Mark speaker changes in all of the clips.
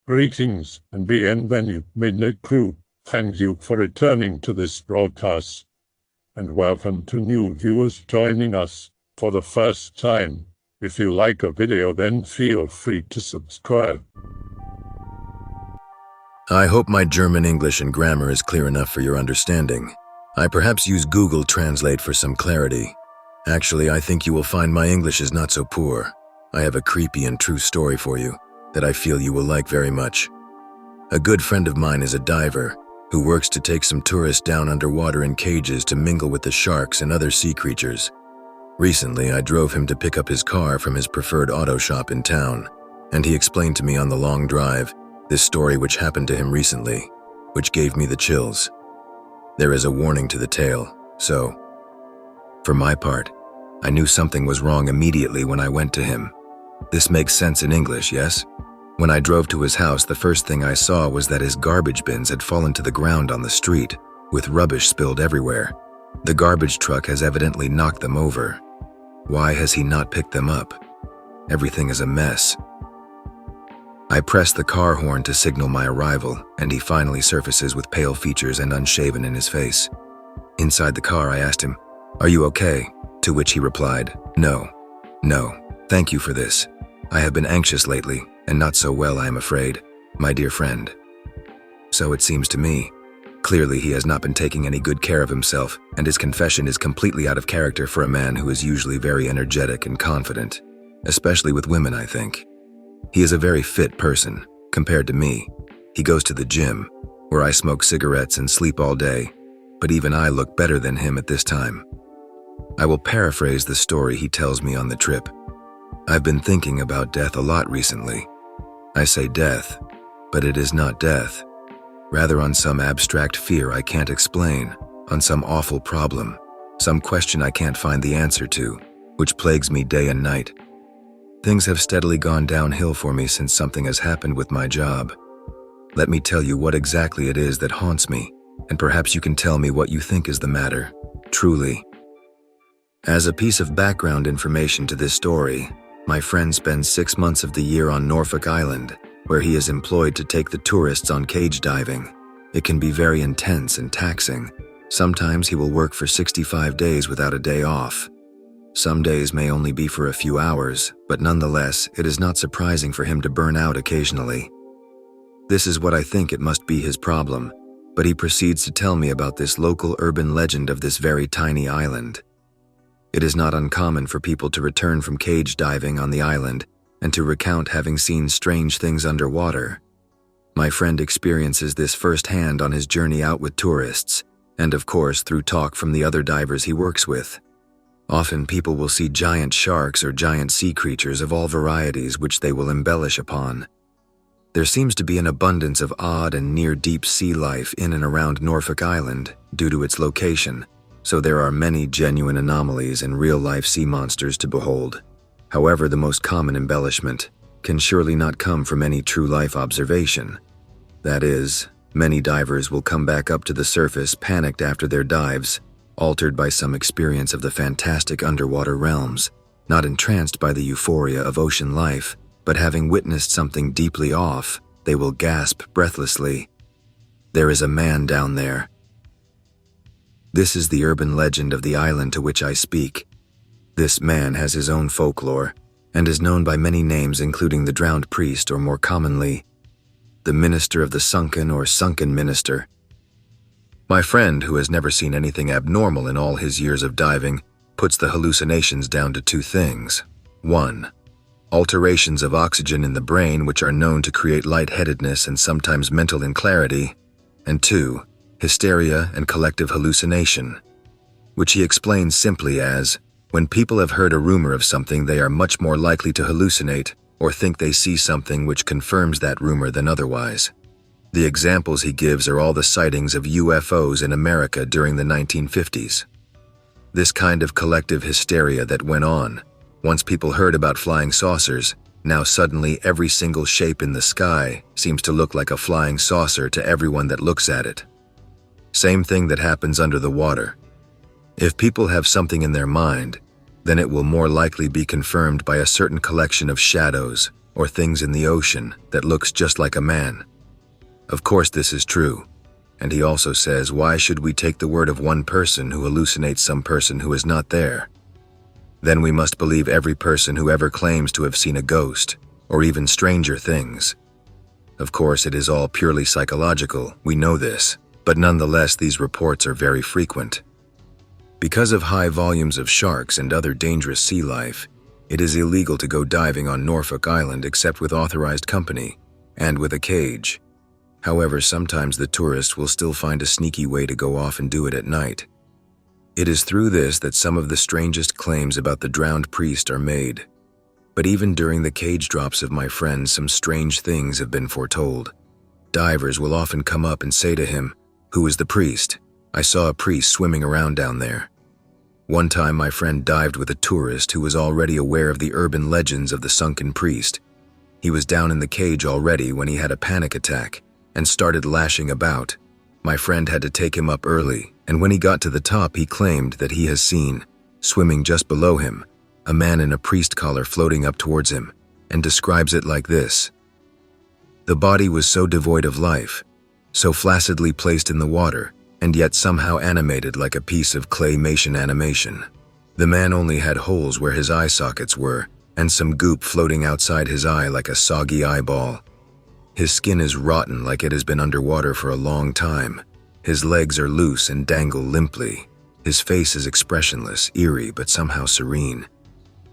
Speaker 1: Greetings and bienvenue, Midnight Crew. Thank you for returning to this broadcast, and welcome to new viewers joining us for the first time. If you like a video, then feel free to subscribe.
Speaker 2: I hope my German, English, and grammar is clear enough for your understanding. I perhaps use Google Translate for some clarity. Actually, I think you will find my English is not so poor. I have a creepy and true story for you that I feel you will like very much. A good friend of mine is a diver who works to take some tourists down underwater in cages to mingle with the sharks and other sea creatures. Recently, I drove him to pick up his car from his preferred auto shop in town, and he explained to me on the long drive this story which happened to him recently, which gave me the chills. There is a warning to the tale, so, for my part, I knew something was wrong immediately when I went to him. This makes sense in English, yes? When I drove to his house, the first thing I saw was that his garbage bins had fallen to the ground on the street, with rubbish spilled everywhere. The garbage truck has evidently knocked them over. Why has he not picked them up? Everything is a mess. I press the car horn to signal my arrival, and he finally surfaces with pale features and unshaven in his face. Inside the car, I asked him, "Are you okay?" To which he replied, "No, thank you for this. I have been anxious lately, and not so well, I am afraid, my dear friend." So it seems to me. Clearly he has not been taking any good care of himself, and his confession is completely out of character for a man who is usually very energetic and confident, especially with women, I think. He is a very fit person, compared to me. He goes to the gym, where I smoke cigarettes and sleep all day, but even I look better than him at this time. I will paraphrase the story he tells me on the trip. I've been thinking about death a lot recently. I say death, but it is not death. Rather on some abstract fear I can't explain, on some awful problem, some question I can't find the answer to, which plagues me day and night. Things have steadily gone downhill for me since something has happened with my job. Let me tell you what exactly it is that haunts me, and perhaps you can tell me what you think is the matter, truly. As a piece of background information to this story, my friend spends 6 months of the year on Norfolk Island, where he is employed to take the tourists on cage diving. It can be very intense and taxing. Sometimes he will work for 65 days without a day off. Some days may only be for a few hours, but nonetheless, it is not surprising for him to burn out occasionally. This is what I think it must be his problem, but he proceeds to tell me about this local urban legend of this very tiny island. It is not uncommon for people to return from cage diving on the island and to recount having seen strange things underwater. My friend experiences this firsthand on his journey out with tourists, and of course through talk from the other divers he works with. Often people will see giant sharks or giant sea creatures of all varieties which they will embellish upon. There seems to be an abundance of odd and near-deep sea life in and around Norfolk Island due to its location, so there are many genuine anomalies and real-life sea monsters to behold. However, the most common embellishment can surely not come from any true-life observation. That is, many divers will come back up to the surface panicked after their dives, altered by some experience of the fantastic underwater realms, not entranced by the euphoria of ocean life, but having witnessed something deeply off, they will gasp breathlessly, "There is a man down there." This is the urban legend of the island to which I speak. This man has his own folklore, and is known by many names including the drowned priest, or more commonly, the minister of the Sunken or Sunken minister. My friend, who has never seen anything abnormal in all his years of diving, puts the hallucinations down to 2 things. 1. Alterations of oxygen in the brain which are known to create lightheadedness and sometimes mental inclarity, and 2. Hysteria and collective hallucination, which he explains simply as, when people have heard a rumor of something, they are much more likely to hallucinate or think they see something which confirms that rumor than otherwise. The examples he gives are all the sightings of UFOs in America during the 1950s. This kind of collective hysteria that went on, once people heard about flying saucers, now suddenly every single shape in the sky seems to look like a flying saucer to everyone that looks at it. Same thing that happens under the water. If people have something in their mind, then it will more likely be confirmed by a certain collection of shadows, or things in the ocean that looks just like a man. Of course this is true, and he also says, why should we take the word of one person who hallucinates some person who is not there? Then we must believe every person who ever claims to have seen a ghost, or even stranger things. Of course, it is all purely psychological, we know this, but nonetheless these reports are very frequent. Because of high volumes of sharks and other dangerous sea life, it is illegal to go diving on Norfolk Island except with authorized company, and with a cage. However, sometimes the tourists will still find a sneaky way to go off and do it at night. It is through this that some of the strangest claims about the drowned priest are made. But even during the cage drops of my friends, some strange things have been foretold. Divers will often come up and say to him, "Who is the priest? I saw a priest swimming around down there." One time my friend dived with a tourist who was already aware of the urban legends of the sunken priest. He was down in the cage already when he had a panic attack and started lashing about. My friend had to take him up early, and when he got to the top he claimed that he has seen, swimming just below him, a man in a priest collar floating up towards him, and describes it like this. The body was so devoid of life, so flaccidly placed in the water, and yet somehow animated like a piece of claymation animation. The man only had holes where his eye sockets were, and some goop floating outside his eye like a soggy eyeball. His skin is rotten like it has been underwater for a long time. His legs are loose and dangle limply. His face is expressionless, eerie, but somehow serene.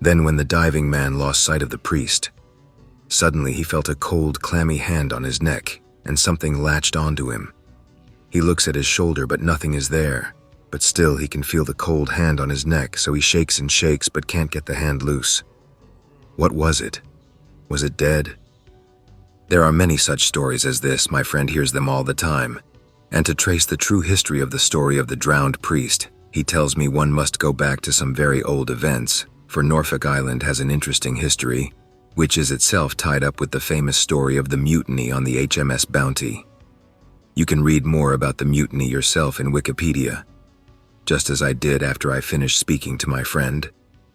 Speaker 2: Then when the diving man lost sight of the priest, suddenly he felt a cold, clammy hand on his neck, and something latched onto him. He looks at his shoulder, but nothing is there. But still he can feel the cold hand on his neck, so he shakes and shakes but can't get the hand loose. What was it? Was it dead? There are many such stories as this, my friend hears them all the time. And to trace the true history of the story of the drowned priest, he tells me one must go back to some very old events, for Norfolk Island has an interesting history, which is itself tied up with the famous story of the mutiny on the HMS Bounty. You can read more about the mutiny yourself in Wikipedia, just as I did after I finished speaking to my friend.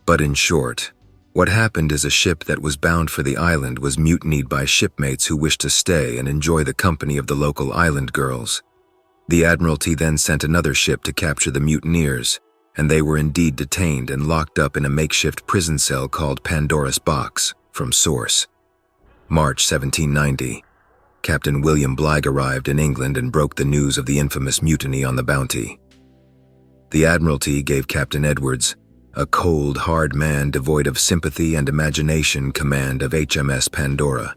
Speaker 2: But in short, what happened is a ship that was bound for the island was mutinied by shipmates who wished to stay and enjoy the company of the local island girls. The Admiralty then sent another ship to capture the mutineers, and they were indeed detained and locked up in a makeshift prison cell called Pandora's Box, from source. March 1790. Captain William Bligh arrived in England and broke the news of the infamous mutiny on the Bounty. The Admiralty gave Captain Edwards, a cold, hard man devoid of sympathy and imagination, command of HMS Pandora.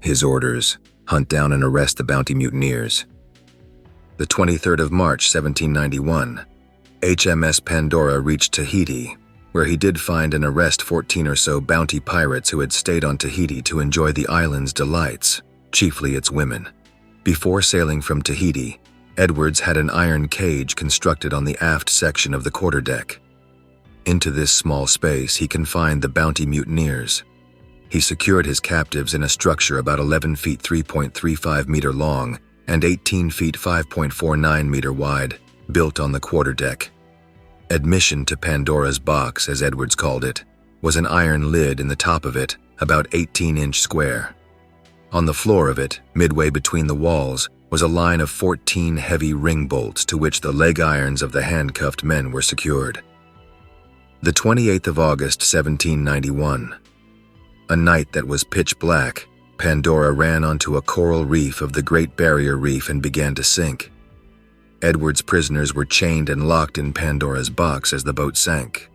Speaker 2: His orders: hunt down and arrest the Bounty mutineers. The 23rd of March 1791, HMS Pandora reached Tahiti, where he did find and arrest 14 or so bounty pirates who had stayed on Tahiti to enjoy the island's delights, chiefly its women. Before sailing from Tahiti, Edwards had an iron cage constructed on the aft section of the quarterdeck. Into this small space he confined the bounty mutineers. He secured his captives in a structure about 11 feet 3.35 meter long and 18 feet 5.49 meter wide, built on the quarterdeck. Admission to Pandora's Box, as Edwards called it, was an iron lid in the top of it, about 18-inch square. On the floor of it, midway between the walls, was a line of 14 heavy ring bolts to which the leg irons of the handcuffed men were secured. The 28th of August 1791. A night that was pitch black, Pandora ran onto a coral reef of the Great Barrier Reef and began to sink. Edward's prisoners were chained and locked in Pandora's Box as the boat sank.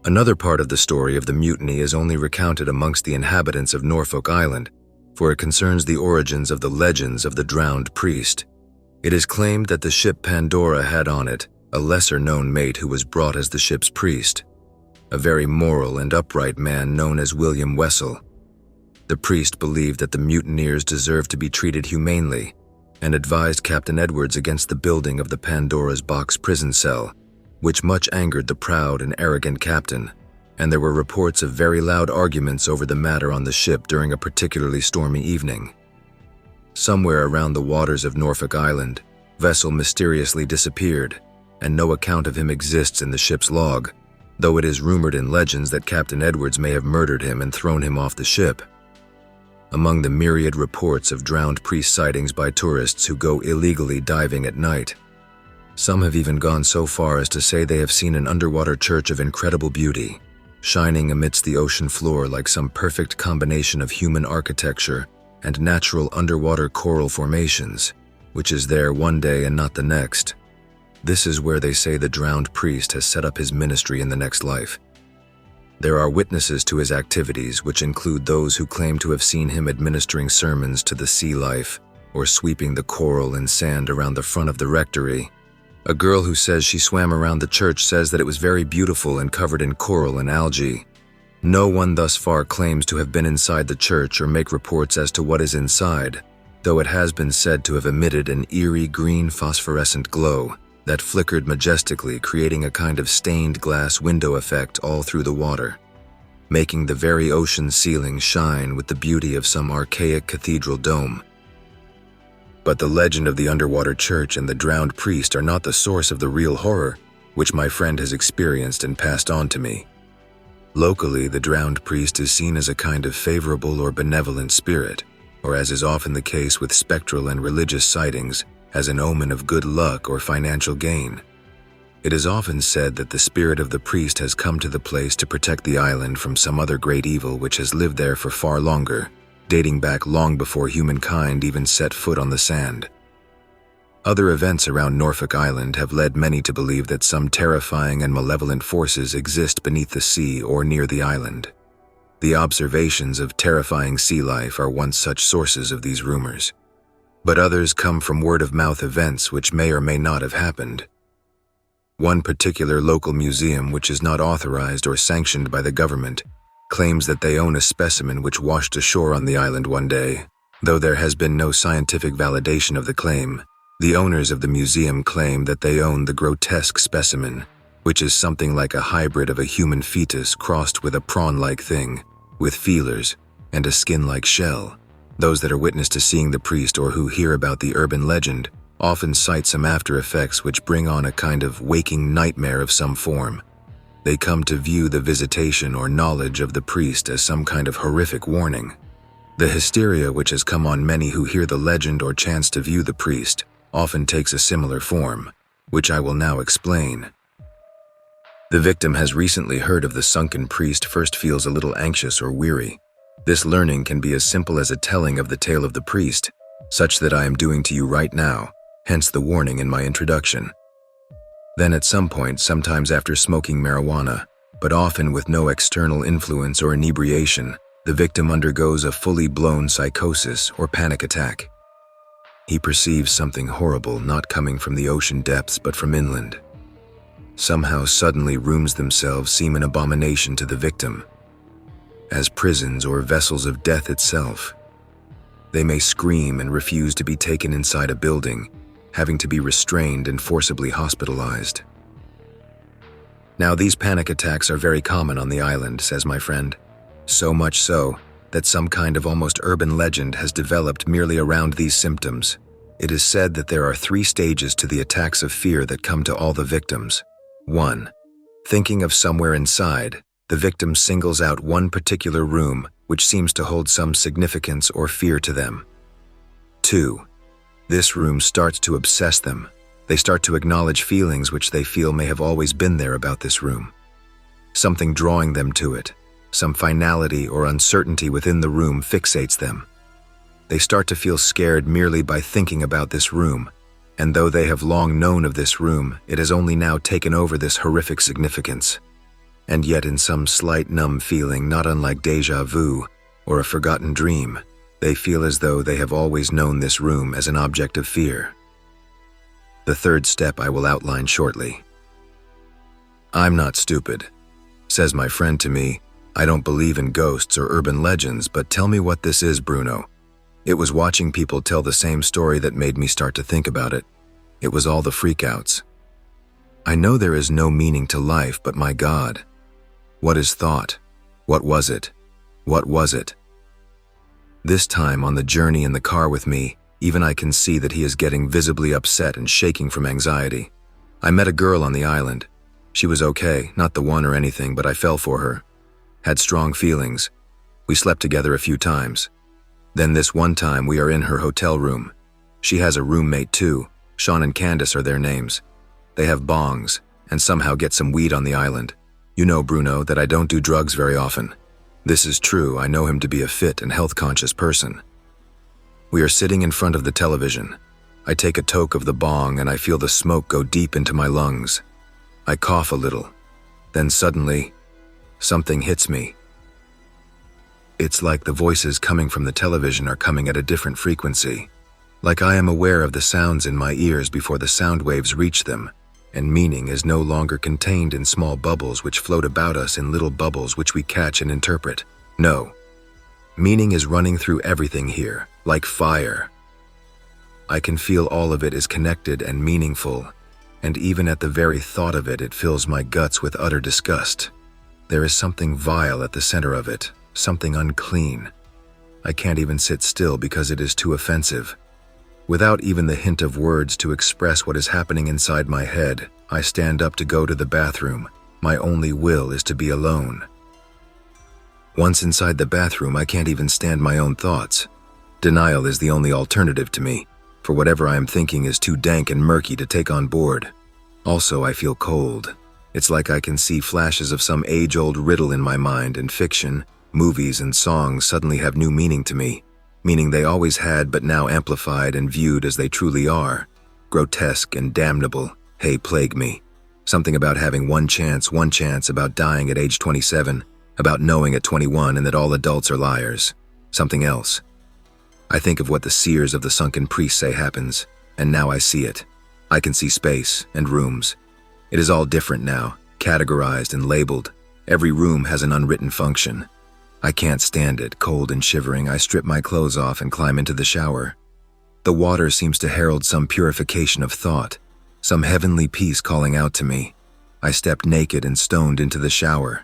Speaker 2: Another part of the story of the mutiny is only recounted amongst the inhabitants of Norfolk Island, for it concerns the origins of the legends of the drowned priest. It is claimed that the ship Pandora had on it a lesser-known mate who was brought as the ship's priest, a very moral and upright man known as William Wessel. The priest believed that the mutineers deserved to be treated humanely, and advised Captain Edwards against the building of the Pandora's Box prison cell, which much angered the proud and arrogant captain, and there were reports of very loud arguments over the matter on the ship during a particularly stormy evening. Somewhere around the waters of Norfolk Island, Wessel mysteriously disappeared, and no account of him exists in the ship's log, though it is rumored in legends that Captain Edwards may have murdered him and thrown him off the ship, among the myriad reports of drowned priest sightings by tourists who go illegally diving at night. Some have even gone so far as to say they have seen an underwater church of incredible beauty, shining amidst the ocean floor like some perfect combination of human architecture and natural underwater coral formations, which is there one day and not the next. This is where they say the drowned priest has set up his ministry in the next life. There are witnesses to his activities, which include those who claim to have seen him administering sermons to the sea life or sweeping the coral and sand around the front of the rectory. A girl who says she swam around the church says that it was very beautiful and covered in coral and algae. No one thus far claims to have been inside the church or make reports as to what is inside, though it has been said to have emitted an eerie green phosphorescent glow that flickered majestically, creating a kind of stained glass window effect all through the water, making the very ocean ceiling shine with the beauty of some archaic cathedral dome. But the legend of the underwater church and the drowned priest are not the source of the real horror, which my friend has experienced and passed on to me. Locally, the drowned priest is seen as a kind of favorable or benevolent spirit, or as is often the case with spectral and religious sightings, as an omen of good luck or financial gain. It is often said that the spirit of the priest has come to the place to protect the island from some other great evil which has lived there for far longer, dating back long before humankind even set foot on the sand. Other events around Norfolk Island have led many to believe that some terrifying and malevolent forces exist beneath the sea or near the island. The observations of terrifying sea life are one such sources of these rumors. But others come from word-of-mouth events which may or may not have happened. One particular local museum, which is not authorized or sanctioned by the government, claims that they own a specimen which washed ashore on the island one day. Though there has been no scientific validation of the claim, the owners of the museum claim that they own the grotesque specimen, which is something like a hybrid of a human fetus crossed with a prawn-like thing, with feelers and a skin-like shell. Those that are witness to seeing the priest or who hear about the urban legend often cite some after effects which bring on a kind of waking nightmare of some form. They come to view the visitation or knowledge of the priest as some kind of horrific warning. The hysteria which has come on many who hear the legend or chance to view the priest often takes a similar form, which I will now explain. The victim has recently heard of the sunken priest, first feels a little anxious or weary. This learning can be as simple as a telling of the tale of the priest, such that I am doing to you right now, hence the warning in my introduction. Then at some point, sometimes after smoking marijuana, but often with no external influence or inebriation, the victim undergoes a fully blown psychosis or panic attack. He perceives something horrible not coming from the ocean depths but from inland. Somehow suddenly rooms themselves seem an abomination to the victim, as prisons or vessels of death itself. They may scream and refuse to be taken inside a building, having to be restrained and forcibly hospitalized. Now, these panic attacks are very common on the island, says my friend. So much so that some kind of almost urban legend has developed merely around these symptoms. It is said that there are 3 stages to the attacks of fear that come to all the victims. 1. Thinking of somewhere inside, the victim singles out one particular room which seems to hold some significance or fear to them. 2. This room starts to obsess them. They start to acknowledge feelings which they feel may have always been there about this room. Something drawing them to it, some finality or uncertainty within the room fixates them. They start to feel scared merely by thinking about this room, and though they have long known of this room, it has only now taken over this horrific significance. And yet in some slight numb feeling, not unlike déjà vu or a forgotten dream, they feel as though they have always known this room as an object of fear. The 3rd step I will outline shortly. I'm not stupid, says my friend to me. I don't believe in ghosts or urban legends, but tell me what this is, Bruno. It was watching people tell the same story that made me start to think about it. It was all the freakouts. I know there is no meaning to life, but my God. What is thought? What was it? What was it? This time on the journey in the car with me, even I can see that he is getting visibly upset and shaking from anxiety. I met a girl on the island. She was okay, not the one or anything, but I fell for her. Had strong feelings. We slept together a few times. Then this one time we are in her hotel room. She has a roommate too. Sean and Candace are their names. They have bongs and somehow get some weed on the island. You know, Bruno, that I don't do drugs very often. This is true. I know him to be a fit and health-conscious person. We are sitting in front of the television. I take a toke of the bong and I feel the smoke go deep into my lungs. I cough a little. Then suddenly, something hits me. It's like the voices coming from the television are coming at a different frequency. Like I am aware of the sounds in my ears before the sound waves reach them, and meaning is no longer contained in small bubbles which float about us in little bubbles which we catch and interpret. No. Meaning is running through everything here, like fire. I can feel all of it is connected and meaningful, and even at the very thought of it, it fills my guts with utter disgust. There is something vile at the center of it, something unclean. I can't even sit still because it is too offensive. Without even the hint of words to express what is happening inside my head, I stand up to go to the bathroom. My only will is to be alone. Once inside the bathroom, I can't even stand my own thoughts. Denial is the only alternative to me, for whatever I am thinking is too dank and murky to take on board. Also, I feel cold. It's like I can see flashes of some age-old riddle in my mind, and fiction, movies, and songs suddenly have new meaning to me. Meaning they always had but now amplified and viewed as they truly are. Grotesque and damnable, hey, plague me. Something about having one chance about dying at age 27, about knowing at 21 and that all adults are liars. Something else. I think of what the seers of the Sunken priests say happens, and now I see it. I can see space and rooms. It is all different now, categorized and labeled. Every room has an unwritten function. I can't stand it. Cold and shivering, I strip my clothes off and climb into the shower. The water seems to herald some purification of thought, some heavenly peace calling out to me. I step naked and stoned into the shower.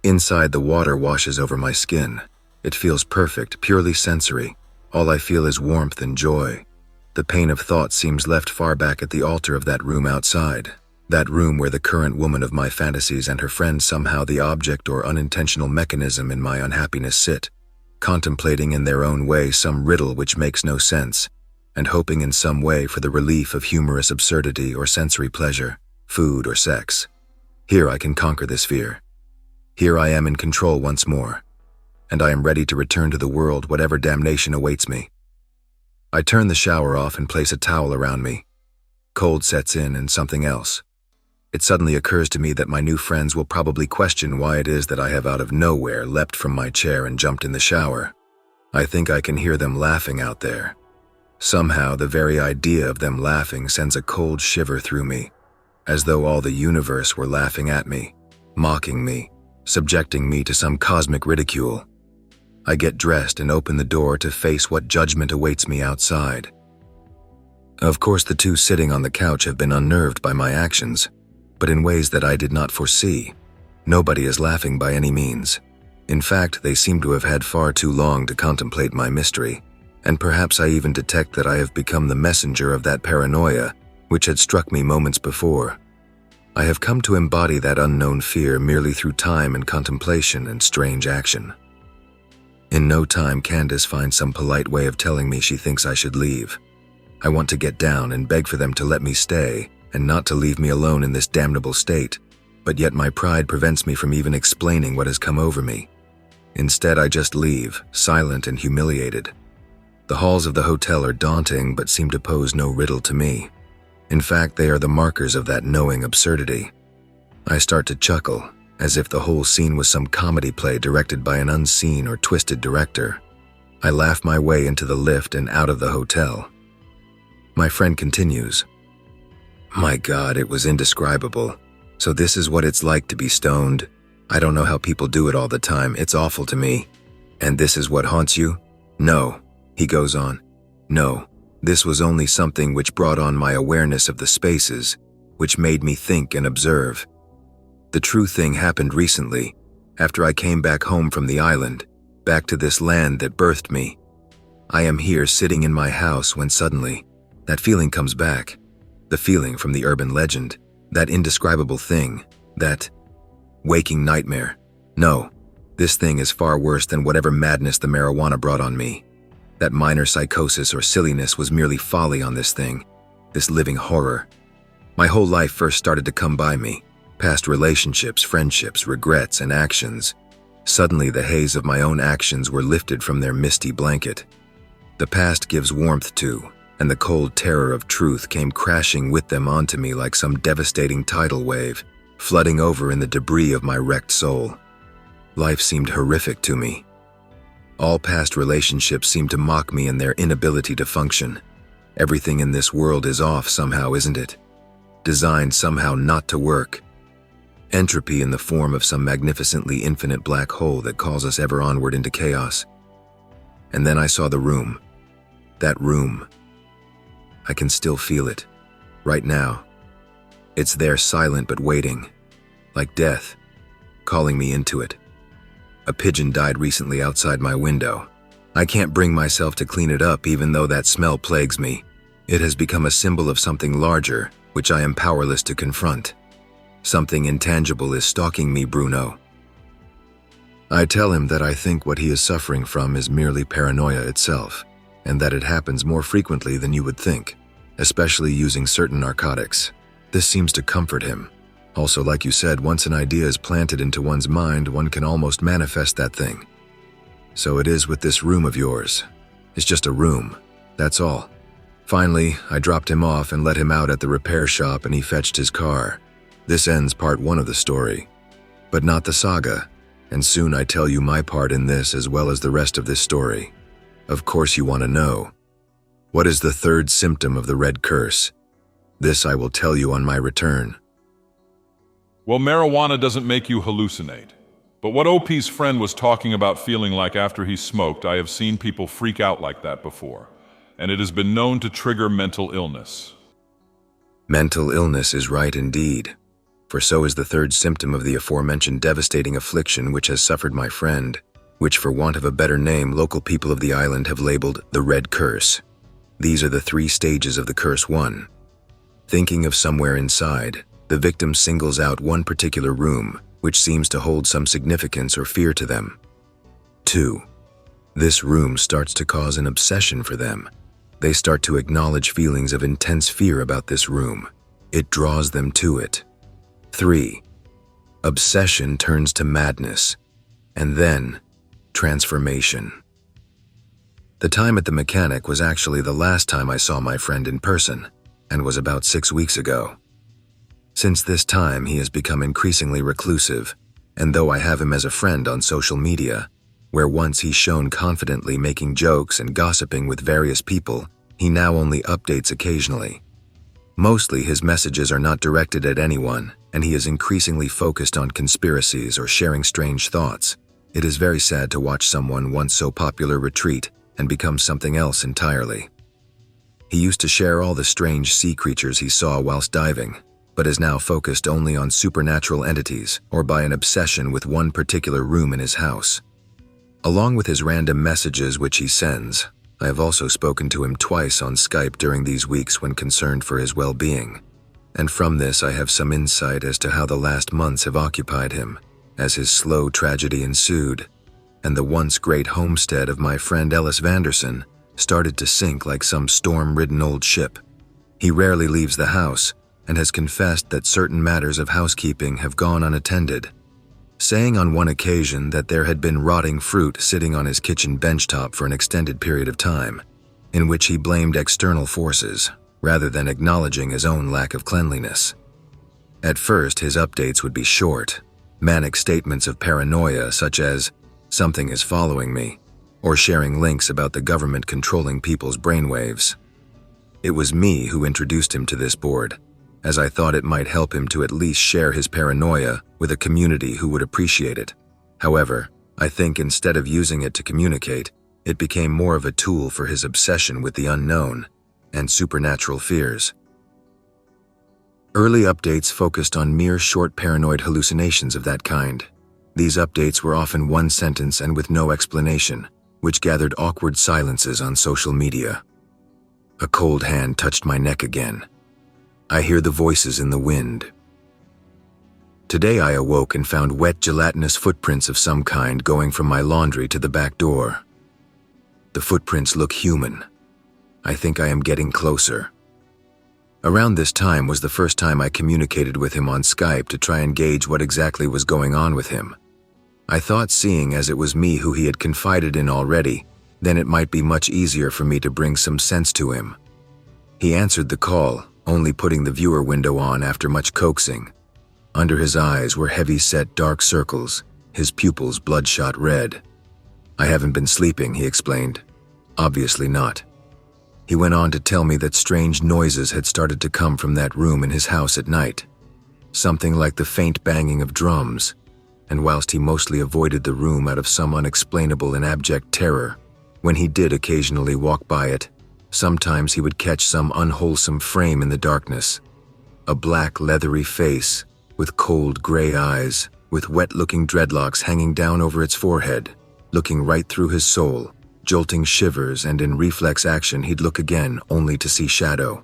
Speaker 2: Inside, the water washes over my skin. It feels perfect, purely sensory. All I feel is warmth and joy. The pain of thought seems left far back at the altar of that room outside. That room where the current woman of my fantasies and her friend, somehow the object or unintentional mechanism in my unhappiness, sit, contemplating in their own way some riddle which makes no sense, and hoping in some way for the relief of humorous absurdity or sensory pleasure, food or sex. Here I can conquer this fear. Here I am in control once more, and I am ready to return to the world whatever damnation awaits me. I turn the shower off and place a towel around me. Cold sets in and something else. It suddenly occurs to me that my new friends will probably question why it is that I have out of nowhere leapt from my chair and jumped in the shower. I think I can hear them laughing out there. Somehow, the very idea of them laughing sends a cold shiver through me, as though all the universe were laughing at me, mocking me, subjecting me to some cosmic ridicule. I get dressed and open the door to face what judgment awaits me outside. Of course, the two sitting on the couch have been unnerved by my actions, but in ways that I did not foresee. Nobody is laughing by any means. In fact, they seem to have had far too long to contemplate my mystery, and perhaps I even detect that I have become the messenger of that paranoia which had struck me moments before. I have come to embody that unknown fear merely through time and contemplation and strange action. In no time, Candace finds some polite way of telling me she thinks I should leave. I want to get down and beg for them to let me stay, and not to leave me alone in this damnable state, but yet my pride prevents me from even explaining what has come over me. Instead, I just leave, silent and humiliated. The halls of the hotel are daunting but seem to pose no riddle to me. In fact, they are the markers of that knowing absurdity. I start to chuckle, as if the whole scene was some comedy play directed by an unseen or twisted director. I laugh my way into the lift and out of the hotel. My friend continues, "My God, it was indescribable. So this is what it's like to be stoned? I don't know how people do it all the time. It's awful to me. And this is what haunts you? No," he goes on. "No, this was only something which brought on my awareness of the spaces, which made me think and observe. The true thing happened recently, after I came back home from the island, back to this land that birthed me. I am here sitting in my house when suddenly, that feeling comes back. The feeling from the urban legend, that indescribable thing, that waking nightmare. No, This thing is far worse than whatever madness the marijuana brought on me. That minor psychosis or silliness was merely folly on this thing, this living horror. My whole life first started to come by me, past relationships, friendships, regrets, and actions. Suddenly the haze of my own actions were lifted from their misty blanket. The past gives warmth to, and the cold terror of truth came crashing with them onto me like some devastating tidal wave, flooding over in the debris of my wrecked soul. Life seemed horrific to me. All past relationships seemed to mock me in their inability to function. Everything in this world is off somehow, isn't it? Designed somehow not to work. Entropy in the form of some magnificently infinite black hole that calls us ever onward into chaos. And then I saw the room. That room. I can still feel it. Right now. It's there silent but waiting. Like death. Calling me into it. A pigeon died recently outside my window. I can't bring myself to clean it up even though that smell plagues me. It has become a symbol of something larger, which I am powerless to confront. Something intangible is stalking me, Bruno. I tell him that I think what he is suffering from is merely paranoia itself, and that it happens more frequently than you would think, especially using certain narcotics. This seems to comfort him. Also, like you said, once an idea is planted into one's mind, one can almost manifest that thing. So it is with this room of yours. It's just a room, that's all. Finally, I dropped him off and let him out at the repair shop and he fetched his car. This ends part 1 of the story, but not the saga, and soon I tell you my part in this as well as the rest of this story. Of course you want to know. What is the third symptom of the red curse? This I will tell you on my return.
Speaker 3: Well, marijuana doesn't make you hallucinate. But what OP's friend was talking about feeling like after he smoked, I have seen people freak out like that before. And it has been known to trigger mental illness.
Speaker 2: Mental illness is right indeed. For so is the third symptom of the aforementioned devastating affliction which has suffered my friend, which for want of a better name local people of the island have labeled the red curse. These are the 3 stages of the curse. 1. Thinking of somewhere inside, the victim singles out one particular room, which seems to hold some significance or fear to them. 2. This room starts to cause an obsession for them. They start to acknowledge feelings of intense fear about this room. It draws them to it. 3. Obsession turns to madness, and then transformation. The time at the mechanic was actually the last time I saw my friend in person, and was about 6 weeks ago. Since this time, he has become increasingly reclusive, and though I have him as a friend on social media, where once he's shown confidently making jokes and gossiping with various people, he now only updates occasionally. Mostly his messages are not directed at anyone, and he is increasingly focused on conspiracies or sharing strange thoughts. It is very sad to watch someone once so popular retreat and become something else entirely. He used to share all the strange sea creatures he saw whilst diving, but is now focused only on supernatural entities or by an obsession with one particular room in his house. Along with his random messages which he sends, I have also spoken to him twice on Skype during these weeks when concerned for his well-being, and from this I have some insight as to how the last months have occupied him, as his slow tragedy ensued, and the once great homestead of my friend Ellis Vanderson started to sink like some storm-ridden old ship. He rarely leaves the house, and has confessed that certain matters of housekeeping have gone unattended, saying on one occasion that there had been rotting fruit sitting on his kitchen benchtop for an extended period of time, in which he blamed external forces, rather than acknowledging his own lack of cleanliness. At first, his updates would be short, manic statements of paranoia such as, "Something is following me," or sharing links about the government controlling people's brainwaves. It was me who introduced him to this board, as I thought it might help him to at least share his paranoia with a community who would appreciate it. However, I think instead of using it to communicate, it became more of a tool for his obsession with the unknown and supernatural fears. Early updates focused on mere short paranoid hallucinations of that kind. These updates were often one sentence and with no explanation, which gathered awkward silences on social media. A cold hand touched my neck again. I hear the voices in the wind. Today I awoke and found wet, gelatinous footprints of some kind going from my laundry to the back door. The footprints look human. I think I am getting closer. Around this time was the first time I communicated with him on Skype to try and gauge what exactly was going on with him. I thought, seeing as it was me who he had confided in already, then it might be much easier for me to bring some sense to him. He answered the call, only putting the viewer window on after much coaxing. Under his eyes were heavy-set dark circles, his pupils bloodshot red. "I haven't been sleeping," he explained. "Obviously not." He went on to tell me that strange noises had started to come from that room in his house at night. Something like the faint banging of drums, and whilst he mostly avoided the room out of some unexplainable and abject terror, when he did occasionally walk by it, sometimes he would catch some unwholesome frame in the darkness. A black, leathery face, with cold gray eyes, with wet-looking dreadlocks hanging down over its forehead, looking right through his soul, jolting shivers, and in reflex action he'd look again only to see shadow.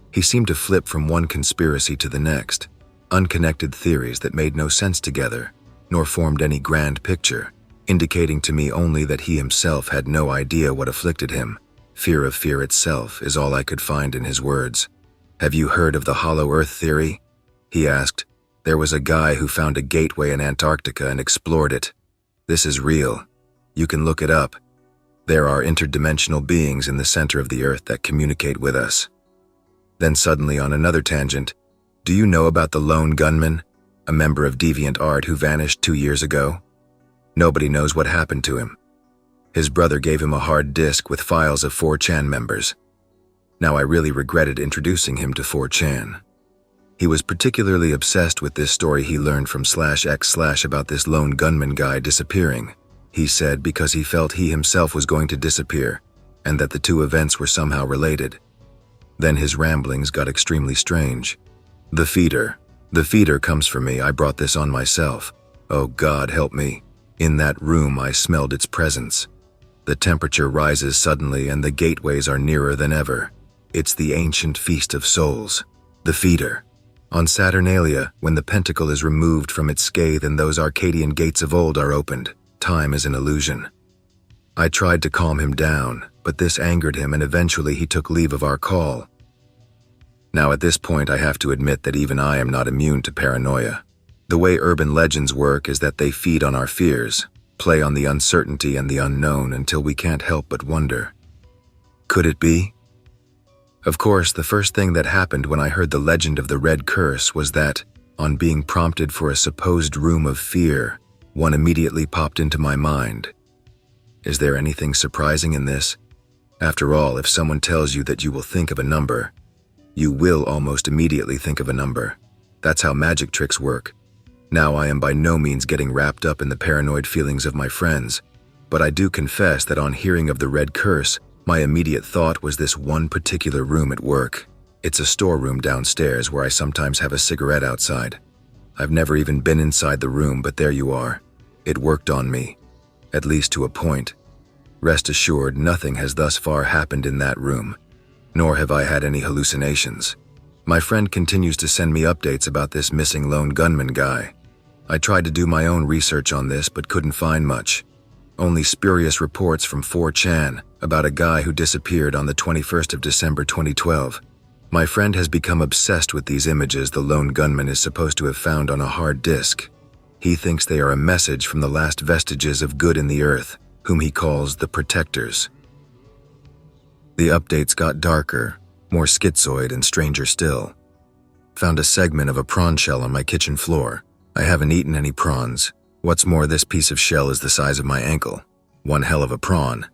Speaker 2: He seemed to flip from one conspiracy to the next, unconnected theories that made no sense together, nor formed any grand picture, indicating to me only that he himself had no idea what afflicted him. Fear of fear itself is all I could find in his words. "Have you heard of the hollow earth theory?" he asked. "There was a guy who found a gateway in Antarctica and explored it. This is real. You can look it up. There are interdimensional beings in the center of the earth that communicate with us." Then suddenly, on another tangent, "Do you know about the lone gunman, a member of Deviant Art who vanished 2 years ago? Nobody knows what happened to him. His brother gave him a hard disk with files of 4chan members. Now I really regretted introducing him to 4chan. He was particularly obsessed with this story he learned from /x/ about this lone gunman guy disappearing, he said, because he felt he himself was going to disappear, and that the two events were somehow related. Then his ramblings got extremely strange. The feeder comes for me. I brought this on myself. Oh God, help me. In that room I smelled its presence. The temperature rises suddenly and the gateways are nearer than ever. It's the ancient feast of souls. The feeder. On Saturnalia, when the pentacle is removed from its scathe and those Arcadian gates of old are opened, time is an illusion. I tried to calm him down, but this angered him and eventually he took leave of our call. Now at this point I have to admit that even I am not immune to paranoia. The way urban legends work is that they feed on our fears, play on the uncertainty and the unknown until we can't help but wonder. Could it be? Of course, the first thing that happened when I heard the legend of the Red Curse was that, on being prompted for a supposed room of fear, one immediately popped into my mind. Is there anything surprising in this? After all, if someone tells you that you will think of a number, you will almost immediately think of a number. That's how magic tricks work. Now I am by no means getting wrapped up in the paranoid feelings of my friends, but I do confess that on hearing of the Red Curse, my immediate thought was this one particular room at work. It's a storeroom downstairs where I sometimes have a cigarette outside. I've never even been inside the room, but there you are. It worked on me, at least to a point. Rest assured, nothing has thus far happened in that room, nor have I had any hallucinations. My friend continues to send me updates about this missing lone gunman guy. I tried to do my own research on this but couldn't find much. Only spurious reports from 4chan about a guy who disappeared on the 21st of December 2012. My friend has become obsessed with these images the lone gunman is supposed to have found on a hard disk. He thinks they are a message from the last vestiges of good in the earth, whom he calls the Protectors. The updates got darker, more schizoid and stranger still. Found a segment of a prawn shell on my kitchen floor. I haven't eaten any prawns. What's more, this piece of shell is the size of my ankle. One hell of a prawn.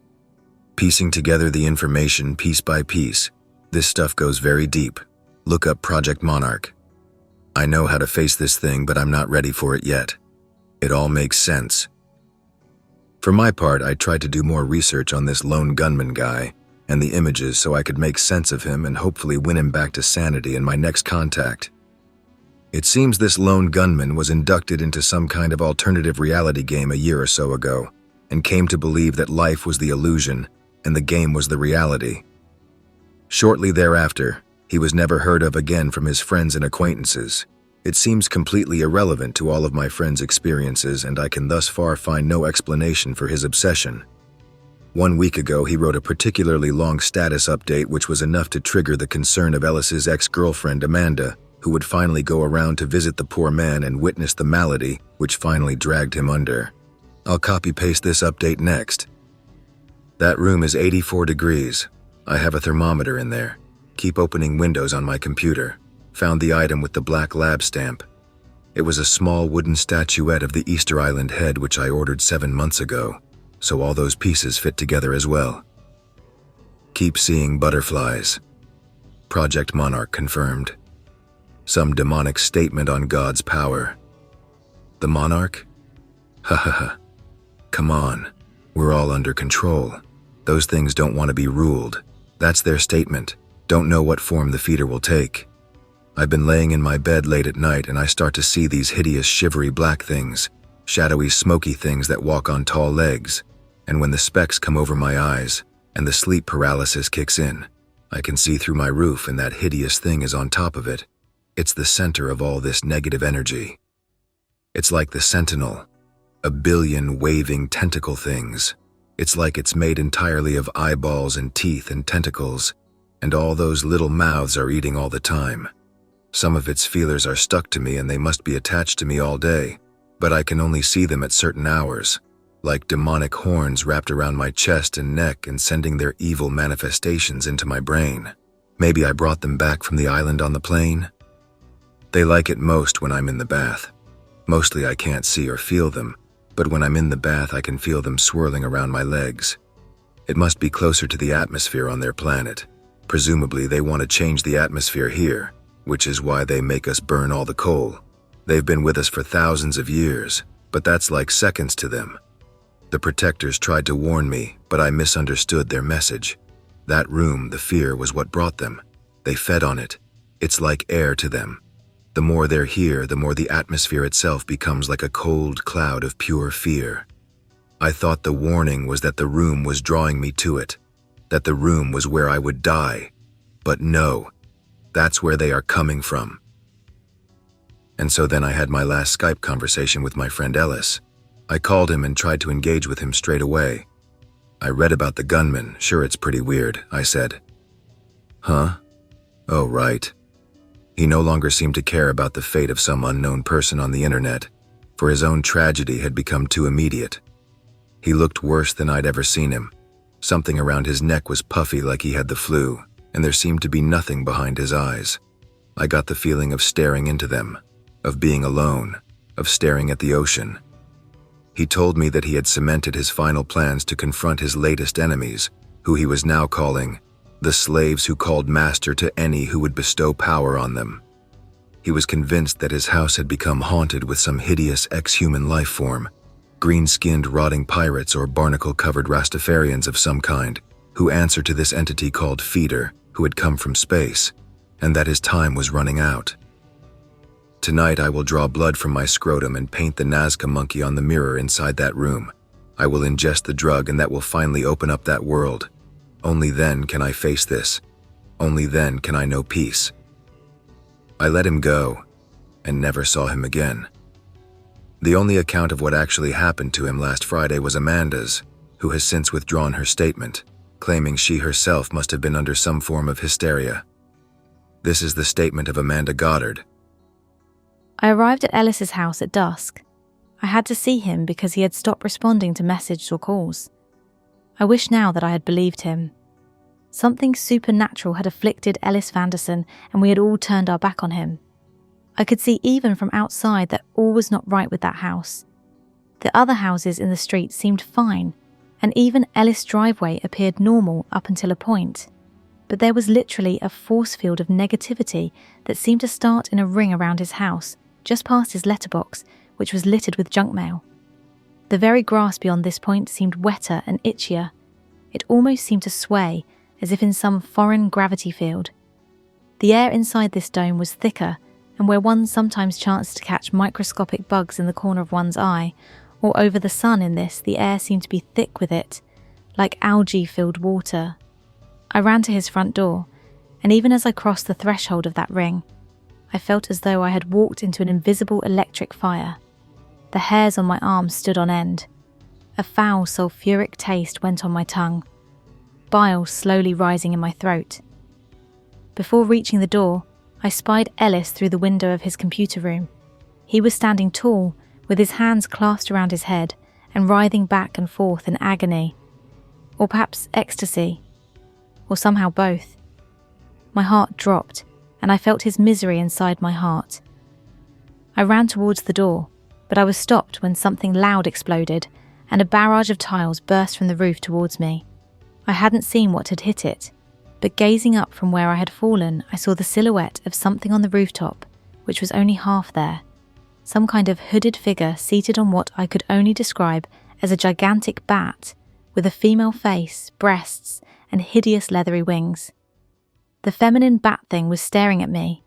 Speaker 2: Piecing together the information piece by piece. This stuff goes very deep. Look up Project Monarch. I know how to face this thing, but I'm not ready for it yet. It all makes sense. For my part, I tried to do more research on this lone gunman guy and the images so I could make sense of him and hopefully win him back to sanity in my next contact. It seems this lone gunman was inducted into some kind of alternative reality game a year or so ago and came to believe that life was the illusion and the game was the reality. Shortly thereafter, he was never heard of again from his friends and acquaintances. It seems completely irrelevant to all of my friend's experiences, and I can thus far find no explanation for his obsession. 1 week ago, he wrote a particularly long status update which was enough to trigger the concern of Ellis's ex-girlfriend Amanda, who would finally go around to visit the poor man and witness the malady which finally dragged him under. I'll copy-paste this update next. That room is 84 degrees. I have a thermometer in there. Keep opening windows on my computer. Found the item with the black lab stamp. It was a small wooden statuette of the Easter Island head which I ordered 7 months ago, so all those pieces fit together as well. Keep seeing butterflies. Project Monarch confirmed. Some demonic statement on God's power. The Monarch? Ha ha ha. Come on, we're all under control. Those things don't want to be ruled. That's their statement. Don't know what form the feeder will take. I've been laying in my bed late at night and I start to see these hideous shivery black things, shadowy smoky things that walk on tall legs, and when the specks come over my eyes and the sleep paralysis kicks in, I can see through my roof and that hideous thing is on top of it. It's the center of all this negative energy. It's like the Sentinel, a billion waving tentacle things. It's like it's made entirely of eyeballs and teeth and tentacles, and all those little mouths are eating all the time. Some of its feelers are stuck to me and they must be attached to me all day, but I can only see them at certain hours, like demonic horns wrapped around my chest and neck and sending their evil manifestations into my brain. Maybe I brought them back from the island on the plane? They like it most when I'm in the bath. Mostly I can't see or feel them, but when I'm in the bath I can feel them swirling around my legs. It must be closer to the atmosphere on their planet. Presumably they want to change the atmosphere here, which is why they make us burn all the coal. They've been with us for thousands of years, but that's like seconds to them. The protectors tried to warn me, but I misunderstood their message. That room, the fear, was what brought them. They fed on it. It's like air to them. The more they're here, the more the atmosphere itself becomes like a cold cloud of pure fear. I thought the warning was that the room was drawing me to it, that the room was where I would die. But no, that's where they are coming from. And so then I had my last Skype conversation with my friend Ellis. I called him and tried to engage with him straight away. I read about the gunman. Sure, it's pretty weird, I said. Huh? Oh, right. He no longer seemed to care about the fate of some unknown person on the internet, for his own tragedy had become too immediate. He looked worse than I'd ever seen him. Something around his neck was puffy like he had the flu, and there seemed to be nothing behind his eyes. I got the feeling of staring into them, of being alone, of staring at the ocean. He told me that he had cemented his final plans to confront his latest enemies, who he was now calling the slaves who called master to any who would bestow power on them. He was convinced that his house had become haunted with some hideous ex-human life form, green-skinned rotting pirates or barnacle-covered Rastafarians of some kind, who answered to this entity called Feeder, who had come from space, and that his time was running out. Tonight I will draw blood from my scrotum and paint the Nazca monkey on the mirror inside that room. I will ingest the drug and that will finally open up that world. Only then can I face this. Only then can I know peace. I let him go and never saw him again. The only account of what actually happened to him last Friday was Amanda's, who has since withdrawn her statement, claiming she herself must have been under some form of hysteria. This is the statement of Amanda Goddard.
Speaker 4: I arrived at Ellis's house at dusk. I had to see him because he had stopped responding to messages or calls. I wish now that I had believed him. Something supernatural had afflicted Ellis Vanderson and we had all turned our back on him. I could see even from outside that all was not right with that house. The other houses in the street seemed fine, and even Ellis' driveway appeared normal up until a point. But there was literally a force field of negativity that seemed to start in a ring around his house, just past his letterbox, which was littered with junk mail. The very grass beyond this point seemed wetter and itchier. It almost seemed to sway, as if in some foreign gravity field. The air inside this dome was thicker, and where one sometimes chanced to catch microscopic bugs in the corner of one's eye, or over the sun in this, the air seemed to be thick with it, like algae-filled water. I ran to his front door, and even as I crossed the threshold of that ring, I felt as though I had walked into an invisible electric fire. The hairs on my arms stood on end. A foul sulfuric taste went on my tongue, bile slowly rising in my throat. Before reaching the door, I spied Ellis through the window of his computer room. He was standing tall, with his hands clasped around his head and writhing back and forth in agony, or perhaps ecstasy, or somehow both. My heart dropped, and I felt his misery inside my heart. I ran towards the door, but I was stopped when something loud exploded and a barrage of tiles burst from the roof towards me. I hadn't seen what had hit it, but gazing up from where I had fallen, I saw the silhouette of something on the rooftop, which was only half there. Some kind of hooded figure seated on what I could only describe as a gigantic bat, with a female face, breasts, and hideous leathery wings. The feminine bat thing was staring at me,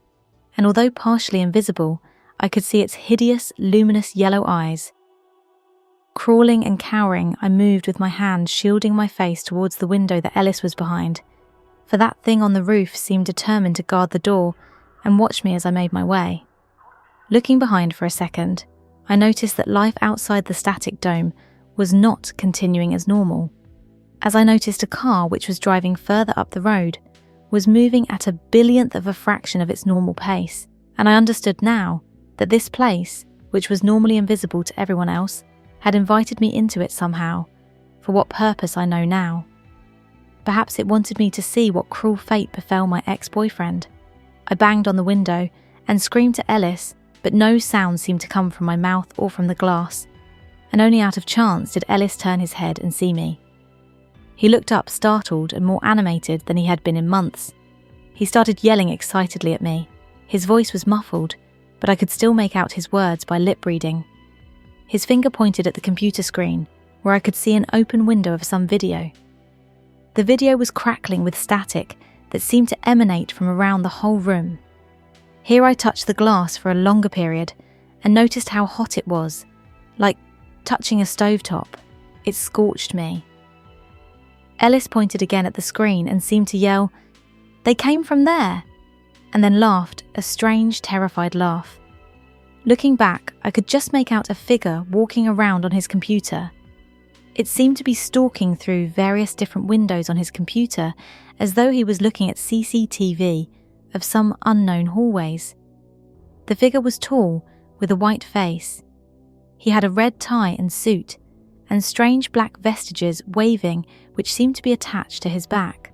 Speaker 4: and although partially invisible, I could see its hideous, luminous yellow eyes. Crawling and cowering, I moved with my hand shielding my face towards the window that Ellis was behind, for that thing on the roof seemed determined to guard the door and watch me as I made my way. Looking behind for a second, I noticed that life outside the static dome was not continuing as normal, as I noticed a car which was driving further up the road was moving at a billionth of a fraction of its normal pace, and I understood now that this place, which was normally invisible to everyone else, had invited me into it somehow. For what purpose I know now. Perhaps it wanted me to see what cruel fate befell my ex-boyfriend. I banged on the window and screamed to Ellis, but no sound seemed to come from my mouth or from the glass, and only out of chance did Ellis turn his head and see me. He looked up startled and more animated than he had been in months. He started yelling excitedly at me. His voice was muffled, but I could still make out his words by lip reading. His finger pointed at the computer screen, where I could see an open window of some video. The video was crackling with static that seemed to emanate from around the whole room. Here I touched the glass for a longer period and noticed how hot it was, like touching a stovetop. It scorched me. Ellis pointed again at the screen and seemed to yell, "They came from there!" and then laughed, a strange, terrified laugh. Looking back, I could just make out a figure walking around on his computer. It seemed to be stalking through various different windows on his computer, as though he was looking at CCTV of some unknown hallways. The figure was tall, with a white face. He had a red tie and suit, and strange black vestiges waving which seemed to be attached to his back.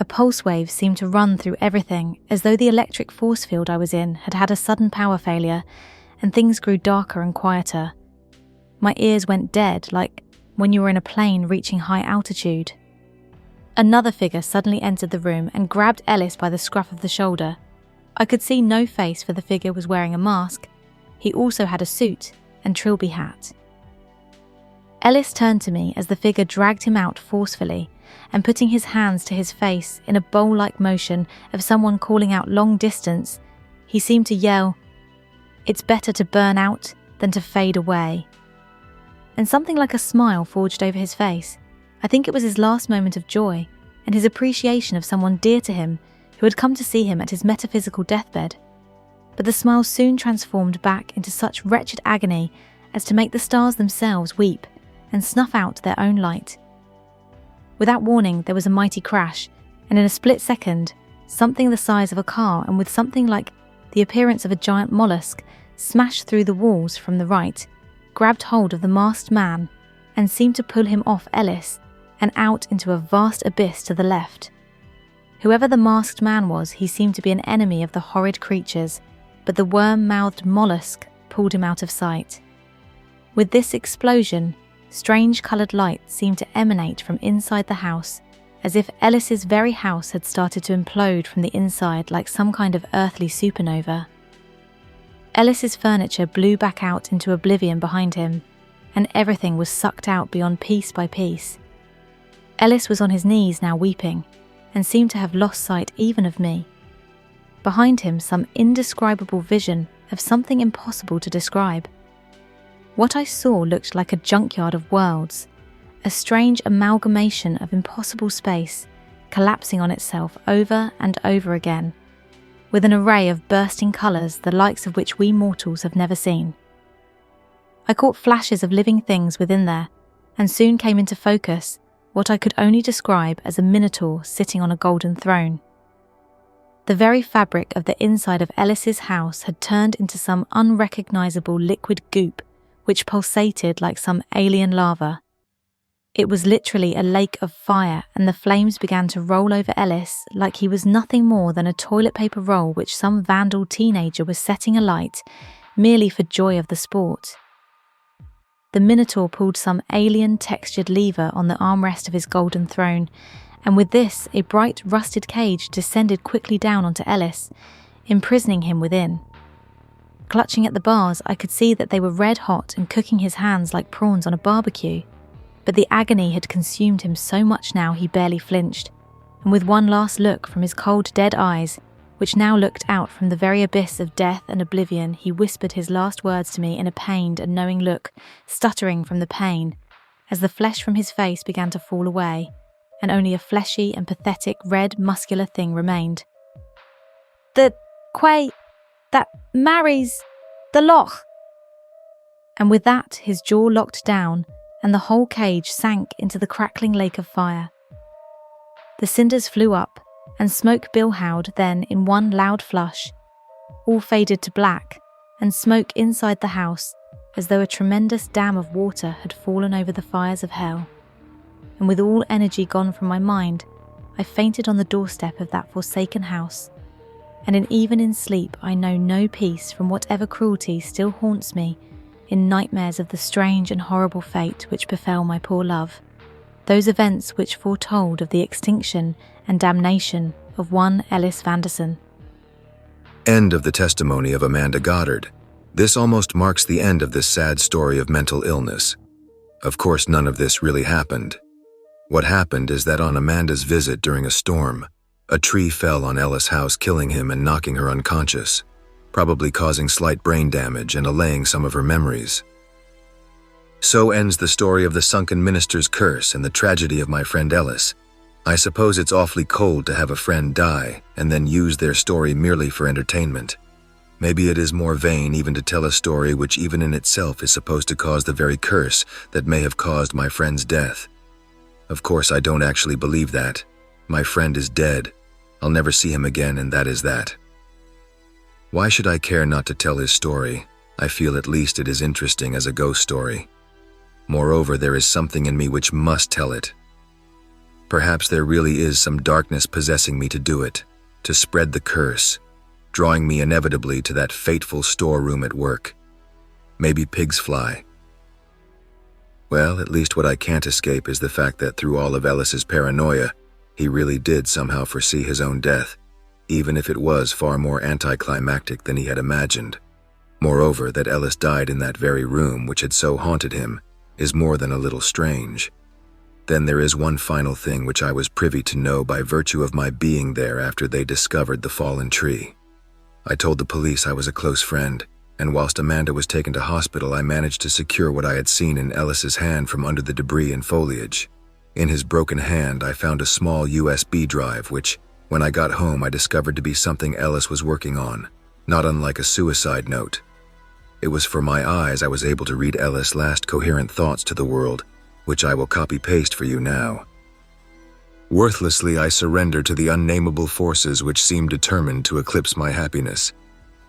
Speaker 4: A pulse wave seemed to run through everything, as though the electric force field I was in had had a sudden power failure, and things grew darker and quieter. My ears went dead, like when you were in a plane reaching high altitude. Another figure suddenly entered the room and grabbed Ellis by the scruff of the shoulder. I could see no face, for the figure was wearing a mask. He also had a suit and trilby hat. Ellis turned to me as the figure dragged him out forcefully, and putting his hands to his face in a bowl-like motion of someone calling out long distance, he seemed to yell, "It's better to burn out than to fade away." And something like a smile forged over his face. I think it was his last moment of joy and his appreciation of someone dear to him who had come to see him at his metaphysical deathbed. But the smile soon transformed back into such wretched agony as to make the stars themselves weep and snuff out their own light. Without warning, there was a mighty crash, and in a split second, something the size of a car and with something like the appearance of a giant mollusk smashed through the walls from the right, grabbed hold of the masked man, and seemed to pull him off Ellis and out into a vast abyss to the left. Whoever the masked man was, he seemed to be an enemy of the horrid creatures, but the worm-mouthed mollusk pulled him out of sight. With this explosion, strange coloured light seemed to emanate from inside the house, as if Ellis's very house had started to implode from the inside like some kind of earthly supernova. Ellis's furniture blew back out into oblivion behind him, and everything was sucked out beyond piece by piece. Ellis was on his knees now weeping, and seemed to have lost sight even of me. Behind him, some indescribable vision of something impossible to describe. What I saw looked like a junkyard of worlds, a strange amalgamation of impossible space, collapsing on itself over and over again. with an array of bursting colours the likes of which we mortals have never seen. I caught flashes of living things within there, and soon came into focus what I could only describe as a minotaur sitting on a golden throne. The very fabric of the inside of Ellis's house had turned into some unrecognisable liquid goop which pulsated like some alien lava. It was literally a lake of fire, and the flames began to roll over Ellis like he was nothing more than a toilet paper roll which some vandal teenager was setting alight merely for joy of the sport. The Minotaur pulled some alien textured lever on the armrest of his golden throne, and with this a bright rusted cage descended quickly down onto Ellis, imprisoning him within. Clutching at the bars, I could see that they were red hot and cooking his hands like prawns on a barbecue, but the agony had consumed him so much now he barely flinched, and with one last look from his cold dead eyes, which now looked out from the very abyss of death and oblivion, he whispered his last words to me in a pained and knowing look, stuttering from the pain, as the flesh from his face began to fall away, and only a fleshy and pathetic red muscular thing remained. "The quay that marries the loch." And with that his jaw locked down, and the whole cage sank into the crackling lake of fire. The cinders flew up, and smoke billhowed then in one loud flush. All faded to black, and smoke inside the house, as though a tremendous dam of water had fallen over the fires of hell. And with all energy gone from my mind, I fainted on the doorstep of that forsaken house. And even in sleep I know no peace from whatever cruelty still haunts me in nightmares of the strange and horrible fate which befell my poor love, those events which foretold of the extinction and damnation of one Ellis Vanderson.
Speaker 2: End of the testimony of Amanda Goddard. This almost marks the end of this sad story of mental illness. Of course, none of this really happened. What happened is that on Amanda's visit during a storm, a tree fell on Ellis' house, killing him and knocking her unconscious, probably causing slight brain damage and allaying some of her memories. So ends the story of the sunken minister's curse and the tragedy of my friend Ellis. I suppose it's awfully cold to have a friend die and then use their story merely for entertainment. Maybe it is more vain even to tell a story which even in itself is supposed to cause the very curse that may have caused my friend's death. Of course, I don't actually believe that. My friend is dead. I'll never see him again, and that is that. Why should I care not to tell his story? I feel at least it is interesting as a ghost story. Moreover, there is something in me which must tell it. Perhaps there really is some darkness possessing me to do it, to spread the curse, drawing me inevitably to that fateful storeroom at work. Maybe pigs fly. Well, at least what I can't escape is the fact that through all of Ellis's paranoia, he really did somehow foresee his own death, even if it was far more anticlimactic than he had imagined. Moreover, that Ellis died in that very room which had so haunted him is more than a little strange. Then there is one final thing which I was privy to know by virtue of my being there after they discovered the fallen tree. I told the police I was a close friend, and whilst Amanda was taken to hospital, I managed to secure what I had seen in Ellis's hand from under the debris and foliage. In his broken hand, I found a small USB drive which, when I got home, I discovered to be something Ellis was working on, not unlike a suicide note. It was for my eyes I was able to read Ellis' last coherent thoughts to the world, which I will copy-paste for you now. Worthlessly, I surrendered to the unnameable forces which seemed determined to eclipse my happiness.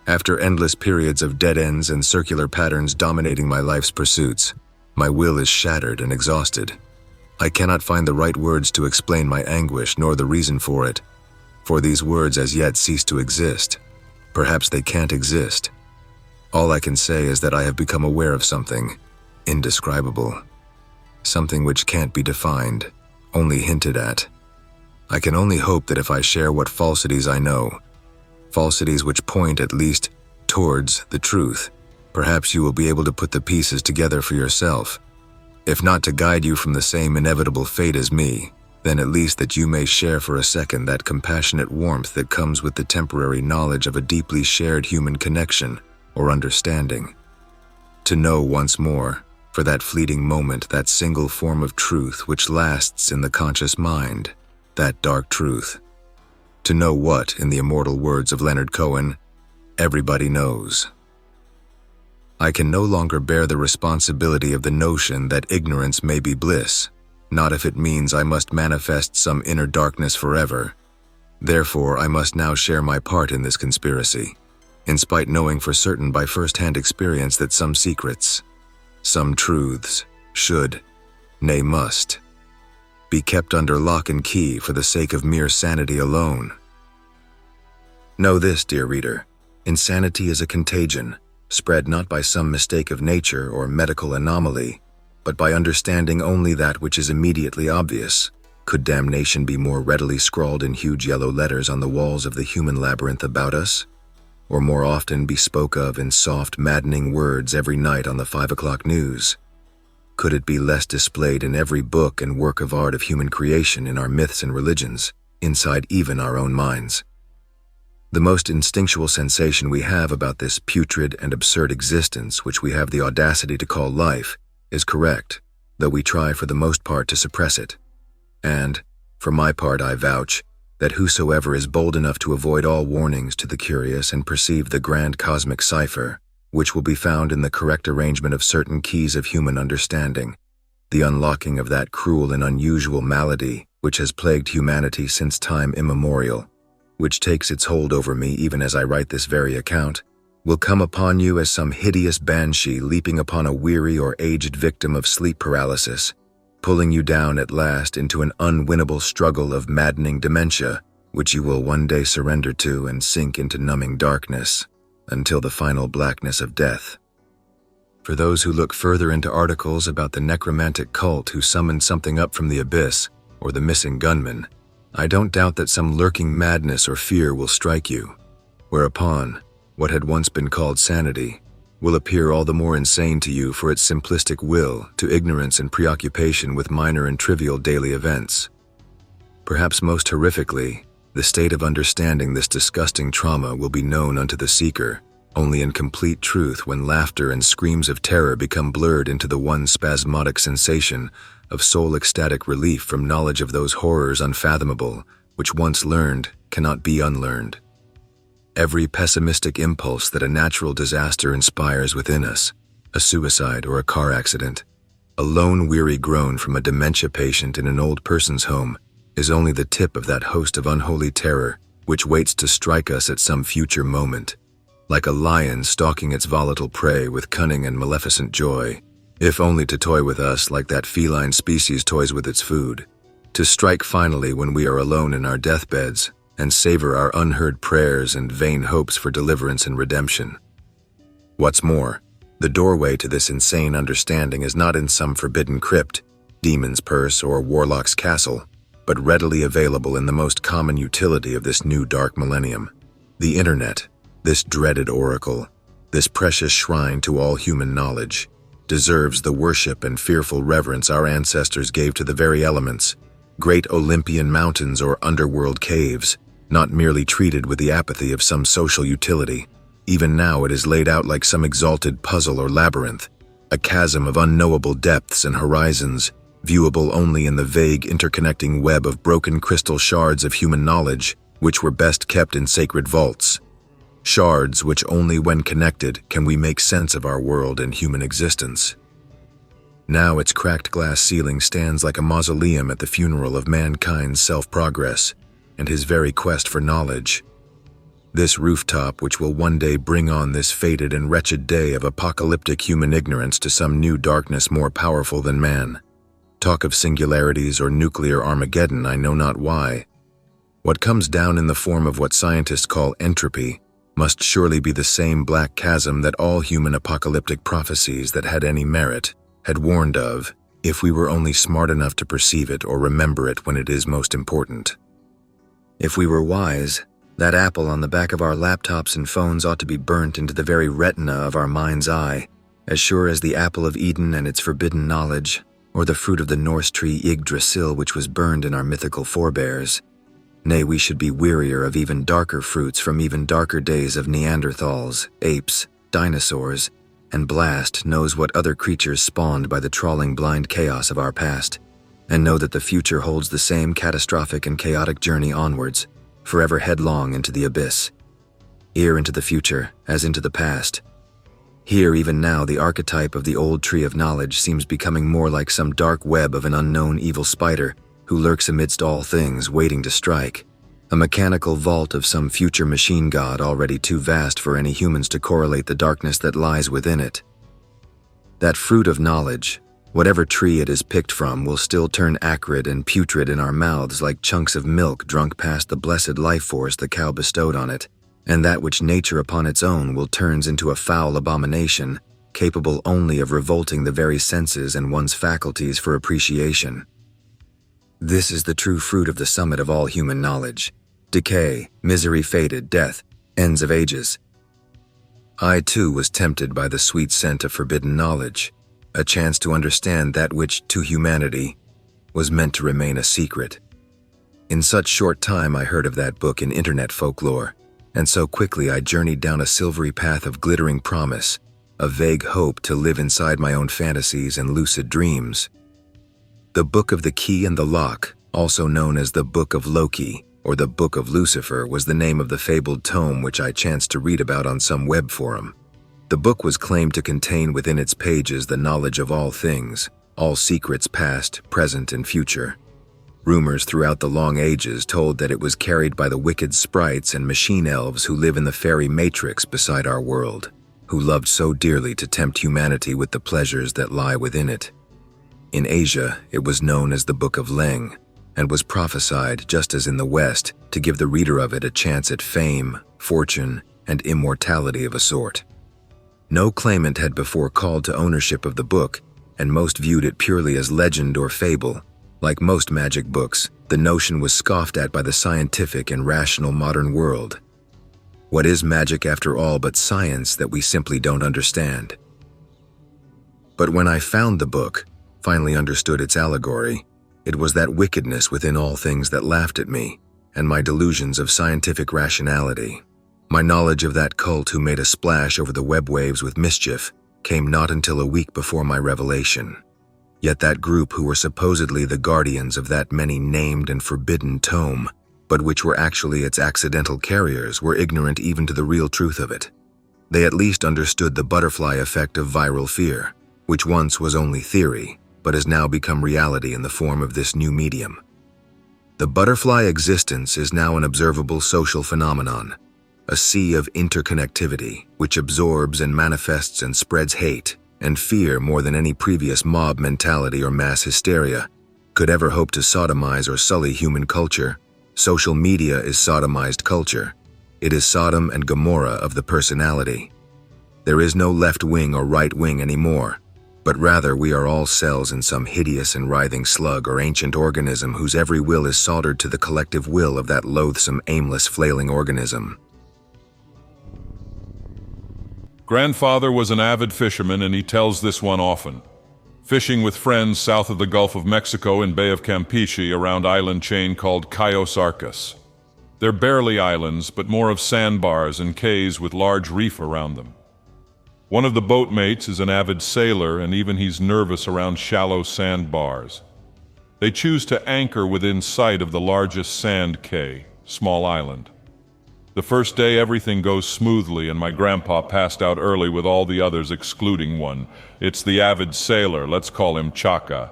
Speaker 2: After endless periods of dead ends and circular patterns dominating my life's pursuits, my will is shattered and exhausted. I cannot find the right words to explain my anguish nor the reason for it, for these words as yet cease to exist. Perhaps they can't exist. All I can say is that I have become aware of something indescribable, something which can't be defined, only hinted at. I can only hope that if I share what falsities I know, falsities which point at least towards the truth, perhaps you will be able to put the pieces together for yourself. If not to guide you from the same inevitable fate as me, then at least that you may share for a second that compassionate warmth that comes with the temporary knowledge of a deeply shared human connection or understanding. To know once more, for that fleeting moment, that single form of truth which lasts in the conscious mind, that dark truth. To know what, in the immortal words of Leonard Cohen, everybody knows. I can no longer bear the responsibility of the notion that ignorance may be bliss, not if it means I must manifest some inner darkness forever. Therefore, I must now share my part in this conspiracy, in spite knowing for certain by first-hand experience that some secrets, some truths, should, nay must, be kept under lock and key for the sake of mere sanity alone. Know this, dear reader, insanity is a contagion, spread not by some mistake of nature or medical anomaly, but by understanding only that which is immediately obvious. Could damnation be more readily scrawled in huge yellow letters on the walls of the human labyrinth about us? Or more often be spoke of in soft, maddening words every night on the 5 o'clock news? Could it be less displayed in every book and work of art of human creation, in our myths and religions, inside even our own minds? The most instinctual sensation we have about this putrid and absurd existence which we have the audacity to call life is correct, though we try for the most part to suppress it. And, for my part, I vouch that whosoever is bold enough to avoid all warnings to the curious and perceive the grand cosmic cipher, which will be found in the correct arrangement of certain keys of human understanding, the unlocking of that cruel and unusual malady which has plagued humanity since time immemorial, which takes its hold over me even as I write this very account, will come upon you as some hideous banshee leaping upon a weary or aged victim of sleep paralysis, pulling you down at last into an unwinnable struggle of maddening dementia, which you will one day surrender to and sink into numbing darkness, until the final blackness of death. For those who look further into articles about the necromantic cult who summoned something up from the abyss, or the missing gunman, I don't doubt that some lurking madness or fear will strike you, whereupon what had once been called sanity will appear all the more insane to you for its simplistic will to ignorance and preoccupation with minor and trivial daily events. Perhaps most horrifically, the state of understanding this disgusting trauma will be known unto the seeker only in complete truth when laughter and screams of terror become blurred into the one spasmodic sensation of soul-ecstatic relief from knowledge of those horrors unfathomable, which once learned cannot be unlearned. Every pessimistic impulse that a natural disaster inspires within us, a suicide or a car accident, a lone weary groan from a dementia patient in an old person's home, is only the tip of that host of unholy terror which waits to strike us at some future moment, like a lion stalking its volatile prey with cunning and maleficent joy, if only to toy with us like that feline species toys with its food, to strike finally when we are alone in our deathbeds and savor our unheard prayers and vain hopes for deliverance and redemption. What's more, the doorway to this insane understanding is not in some forbidden crypt, demon's purse, or warlock's castle, but readily available in the most common utility of this new dark millennium, the internet. This dreaded oracle, this precious shrine to all human knowledge, deserves the worship and fearful reverence our ancestors gave to the very elements, great Olympian mountains or underworld caves, not merely treated with the apathy of some social utility. Even now it is laid out like some exalted puzzle or labyrinth, a chasm of unknowable depths and horizons, viewable only in the vague interconnecting web of broken crystal shards of human knowledge, which were best kept in sacred vaults. Shards which only when connected can we make sense of our world and human existence. Now its cracked glass ceiling stands like a mausoleum at the funeral of mankind's self-progress and his very quest for knowledge. This rooftop which will one day bring on this fated and wretched day of apocalyptic human ignorance to some new darkness more powerful than man. Talk of singularities or nuclear Armageddon, I know not why. What comes down in the form of what scientists call entropy must surely be the same black chasm that all human apocalyptic prophecies that had any merit had warned of, if we were only smart enough to perceive it or remember it when it is most important. If we were wise, that apple on the back of our laptops and phones ought to be burnt into the very retina of our mind's eye, as sure as the apple of Eden and its forbidden knowledge, or the fruit of the Norse tree Yggdrasil which was burned in our mythical forebears. Nay, we should be wearier of even darker fruits from even darker days of Neanderthals, apes, dinosaurs, and blast knows what other creatures spawned by the trawling blind chaos of our past, and know that the future holds the same catastrophic and chaotic journey onwards, forever headlong into the abyss. Here into the future, as into the past. Here, even now, the archetype of the old tree of knowledge seems becoming more like some dark web of an unknown evil spider who lurks amidst all things, waiting to strike. A mechanical vault of some future machine god already too vast for any humans to correlate the darkness that lies within it. That fruit of knowledge, whatever tree it is picked from, will still turn acrid and putrid in our mouths like chunks of milk drunk past the blessed life force the cow bestowed on it, and that which nature upon its own will turns into a foul abomination, capable only of revolting the very senses and one's faculties for appreciation. This is the true fruit of the summit of all human knowledge. Decay, misery fated, death, ends of ages. I too was tempted by the sweet scent of forbidden knowledge, a chance to understand that which, to humanity, was meant to remain a secret. In such short time I heard of that book in internet folklore, and so quickly I journeyed down a silvery path of glittering promise, a vague hope to live inside my own fantasies and lucid dreams. The Book of the Key and the Lock, also known as the Book of Loki, or the Book of Lucifer, was the name of the fabled tome which I chanced to read about on some web forum. The book was claimed to contain within its pages the knowledge of all things, all secrets past, present, and future. Rumors throughout the long ages told that it was carried by the wicked sprites and machine elves who live in the fairy matrix beside our world, who loved so dearly to tempt humanity with the pleasures that lie within it. In Asia, it was known as the Book of Leng, and was prophesied, just as in the West, to give the reader of it a chance at fame, fortune, and immortality of a sort. No claimant had before called to ownership of the book, and most viewed it purely as legend or fable. Like most magic books, the notion was scoffed at by the scientific and rational modern world. What is magic after all but science that we simply don't understand? But when I found the book, finally understood its allegory, it was that wickedness within all things that laughed at me, and my delusions of scientific rationality. My knowledge of that cult who made a splash over the web waves with mischief came not until a week before my revelation. Yet that group who were supposedly the guardians of that many named and forbidden tome, but which were actually its accidental carriers, were ignorant even to the real truth of it. They at least understood the butterfly effect of viral fear, which once was only theory, but has now become reality in the form of this new medium. The butterfly existence is now an observable social phenomenon, a sea of interconnectivity which absorbs and manifests and spreads hate and fear more than any previous mob mentality or mass hysteria could ever hope to sodomize or sully human culture. Social media is sodomized culture. It is Sodom and Gomorrah of the personality. There is no left wing or right wing anymore, but rather we are all cells in some hideous and writhing slug or ancient organism whose every will is soldered to the collective will of that loathsome, aimless, flailing organism.
Speaker 3: Grandfather was an avid fisherman, and he tells this one often. Fishing with friends south of the Gulf of Mexico in Bay of Campeche around island chain called Cayos Arcos. They're barely islands, but more of sandbars and cays with large reef around them. One of the boatmates is an avid sailor, and even he's nervous around shallow sandbars. They choose to anchor within sight of the largest sand cay, small island. The first day everything goes smoothly, and my grandpa passed out early with all the others excluding one. It's the avid sailor, let's call him Chaka.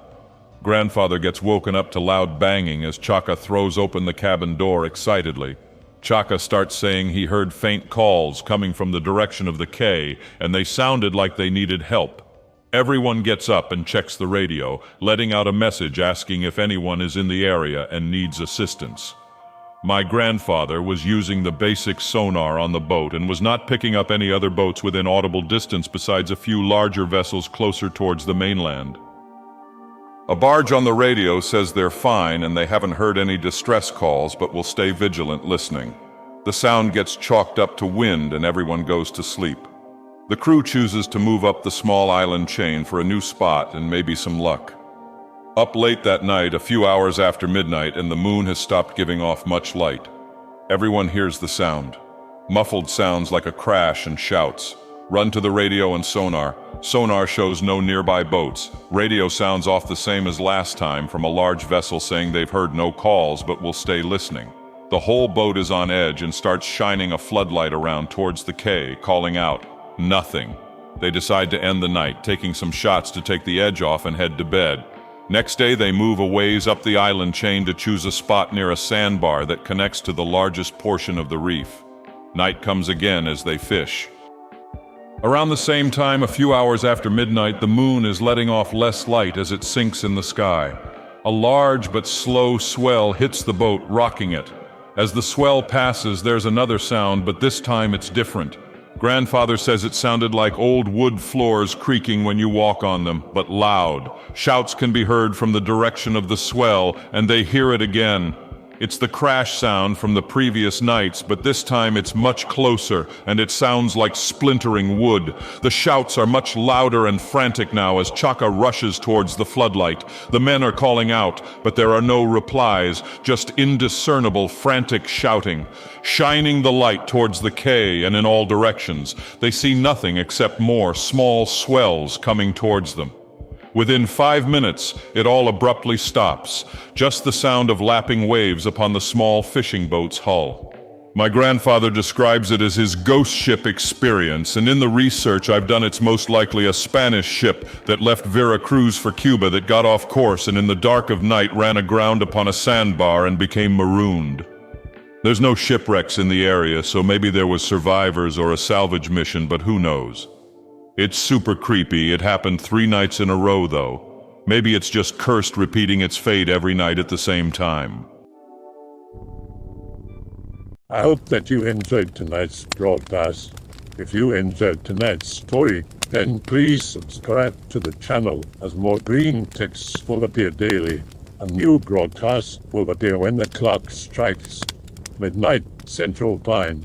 Speaker 3: Grandfather gets woken up to loud banging as Chaka throws open the cabin door excitedly. Chaka starts saying he heard faint calls coming from the direction of the cay, and they sounded like they needed help. Everyone gets up and checks the radio, letting out a message asking if anyone is in the area and needs assistance. My grandfather was using the basic sonar on the boat and was not picking up any other boats within audible distance besides a few larger vessels closer towards the mainland. A barge on the radio says they're fine and they haven't heard any distress calls, but will stay vigilant listening. The sound gets chalked up to wind and everyone goes to sleep. The crew chooses to move up the small island chain for a new spot and maybe some luck. Up late that night, a few hours after midnight, and the moon has stopped giving off much light. Everyone hears the sound. Muffled sounds like a crash and shouts. Run to the radio and sonar. Sonar shows no nearby boats. Radio sounds off the same as last time from a large vessel saying they've heard no calls but will stay listening. The whole boat is on edge and starts shining a floodlight around towards the quay, calling out, "Nothing." They decide to end the night, taking some shots to take the edge off and head to bed. Next day, they move a ways up the island chain to choose a spot near a sandbar that connects to the largest portion of the reef. Night comes again as they fish. Around the same time, a few hours after midnight, the moon is letting off less light as it sinks in the sky. A large but slow swell hits the boat, rocking it. As the swell passes, there's another sound, but this time it's different. Grandfather says it sounded like old wood floors creaking when you walk on them, but loud. Shouts can be heard from the direction of the swell, and they hear it again. It's the crash sound from the previous nights, but this time it's much closer, and it sounds like splintering wood. The shouts are much louder and frantic now as Chaka rushes towards the floodlight. The men are calling out, but there are no replies, just indiscernible, frantic shouting. Shining the light towards the quay and in all directions, they see nothing except more small swells coming towards them. Within 5 minutes, it all abruptly stops, just the sound of lapping waves upon the small fishing boat's hull. My grandfather describes it as his ghost ship experience, and in the research I've done, it's most likely a Spanish ship that left Veracruz for Cuba that got off course and in the dark of night ran aground upon a sandbar and became marooned. There's no shipwrecks in the area, so maybe there was survivors or a salvage mission, but who knows? It's super creepy. It happened 3 nights in a row, though. Maybe it's just cursed repeating its fate every night at the same time.
Speaker 1: I hope that you enjoyed tonight's broadcast. If you enjoyed tonight's story, then please subscribe to the channel as more green texts will appear daily. A new broadcast will appear when the clock strikes midnight Central Time.